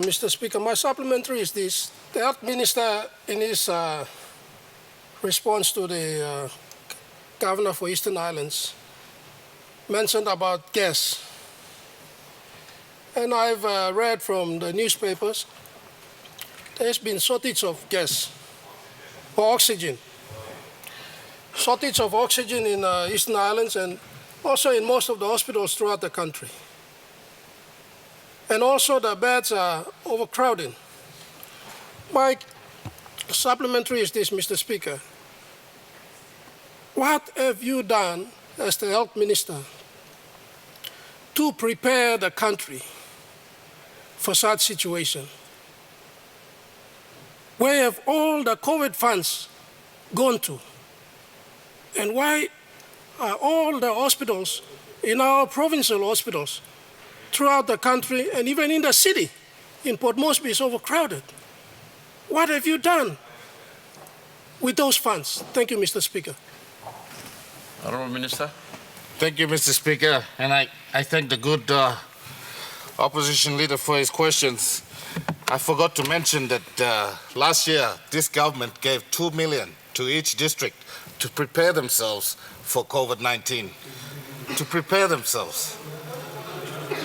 Mr. Speaker. My supplementary is this. The Health Minister, in his response to the Governor for Eastern Islands, mentioned about gas. And I've read from the newspapers, there's been shortage of gas or oxygen. Shortage of oxygen in Eastern Islands and also in most of the hospitals throughout the country. And also the beds are overcrowding. My supplementary is this, Mr. Speaker. What have you done as the Health Minister to prepare the country for such situation? Where have all the COVID funds gone to? And why are all the hospitals in our provincial hospitals throughout the country and even in the city in Port Moresby is overcrowded? What have you done with those funds? Thank you, Mr. Speaker. Honourable Minister. Thank you, Mr. Speaker, and I thank the good opposition leader for his questions. I forgot to mention that last year this government gave 2 million to each district to prepare themselves for COVID-19. To prepare themselves.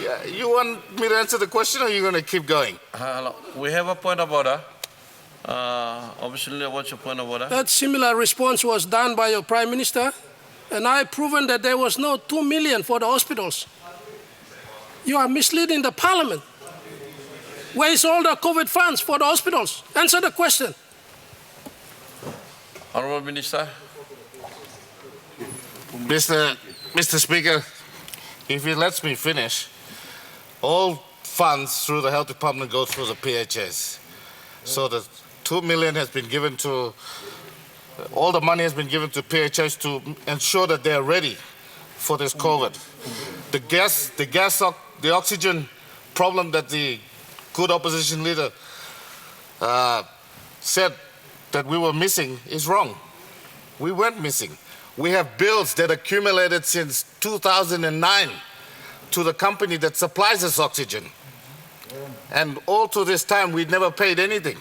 Yeah, you want me to answer the question, or are you going to keep going? We have a point of order. Obviously, what's your point of order? That similar response was done by your Prime Minister, and I've proven that there was no 2 million for the hospitals. You are misleading the Parliament. Where is all the COVID funds for the hospitals? Answer the question. Honourable Minister. Mr. Speaker, if he lets me finish, all funds through the Health Department go through the PHS. So the 2 million has been given to, all the money has been given to PHS to ensure that they are ready for this COVID. The oxygen problem that the good opposition leader said that we were missing is wrong. We weren't missing. We have bills that accumulated since 2009 to the company that supplies us oxygen. And all to this time, we never paid anything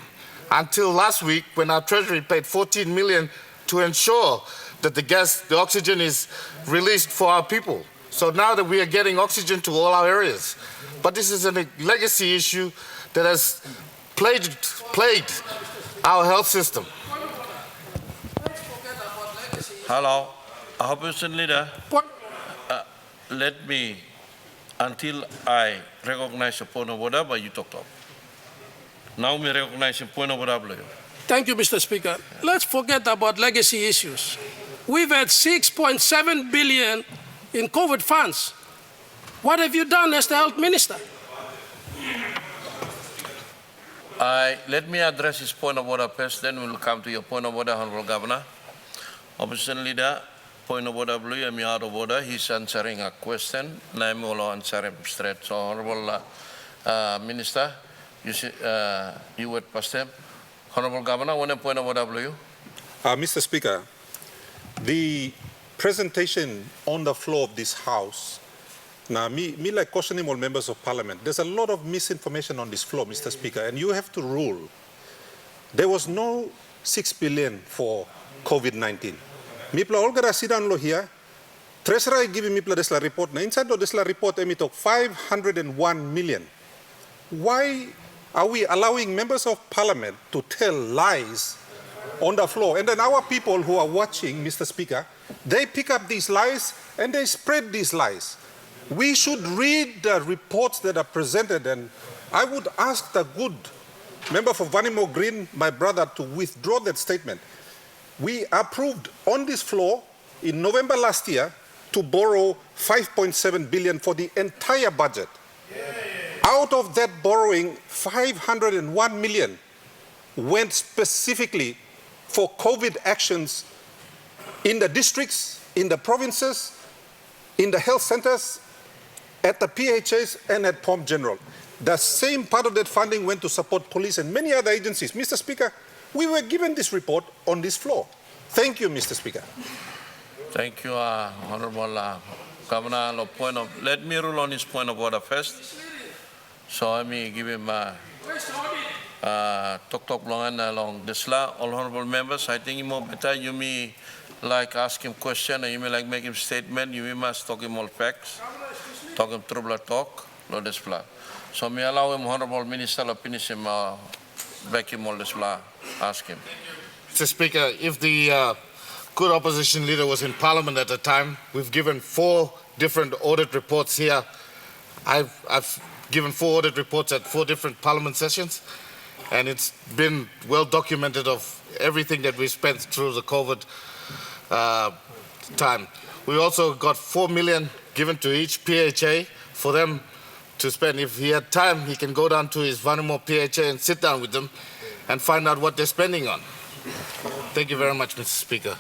until last week when our Treasury paid 14 million to ensure that the oxygen is released for our people. So now that we are getting oxygen to all our areas. But this is a legacy issue that has plagued our health system. Hello, opposition leader. Let me, until I recognize the point of order, but you talked of. Now we recognize the point of order. Thank you, Mr. Speaker. Let's forget about legacy issues. We've had 6.7 billion in COVID funds. What have you done as the Health Minister? Let me address this point of order first, then we'll come to your point of order, Honourable Governor. Opposition leader, point of order, blue, I'm out of order. He's answering a question. I'm going to answer him straight. So, Honourable Minister, you were past him. Honourable Governor, one point of order, blue. Mr. Speaker, the presentation on the floor of this House, now me like cautioning all members of Parliament, there's a lot of misinformation on this floor, Mr. Speaker, and you have to rule. There was no 6 billion for COVID-19. Mipla olgara sidan lo here, Treasurer giving Mipla desla report, na inside the desla report emitok 501 million. Why are we allowing members of Parliament to tell lies on the floor? And then our people who are watching, Mr. Speaker, they pick up these lies and they spread these lies. We should read the reports that are presented, and I would ask the good member for Vanimo Green, my brother, to withdraw that statement. We approved on this floor in November last year to borrow 5.7 billion for the entire budget. Out of that borrowing, 501 million went specifically for COVID actions in the districts, in the provinces, in the health centers, at the PHS and at POM General. The same part of that funding went to support police and many other agencies. Mr. Speaker, we were given this report on this floor. Thank you, Mr. Speaker. Thank you, Honourable Governor. Let me rule on his point of order first. So let me give him Tok longan along desla, all honorable members, I think more better you may like ask him question and you may like make him statement, you may must talk him all facts, talk him trouble talk, lo desla. So me allow him honorable minister to finish him back him all desla, ask him. Mr. Speaker, if the good opposition leader was in Parliament at the time, we've given 4 different audit reports here. I've given 4 audit reports at 4 different Parliament sessions, and it's been well documented of everything that we spent through the COVID time. We also got 4 million given to each PHA for them to spend. If he had time, he can go down to his Vanuatu PHA and sit down with them and find out what they're spending on. Thank you very much, Mr. Speaker.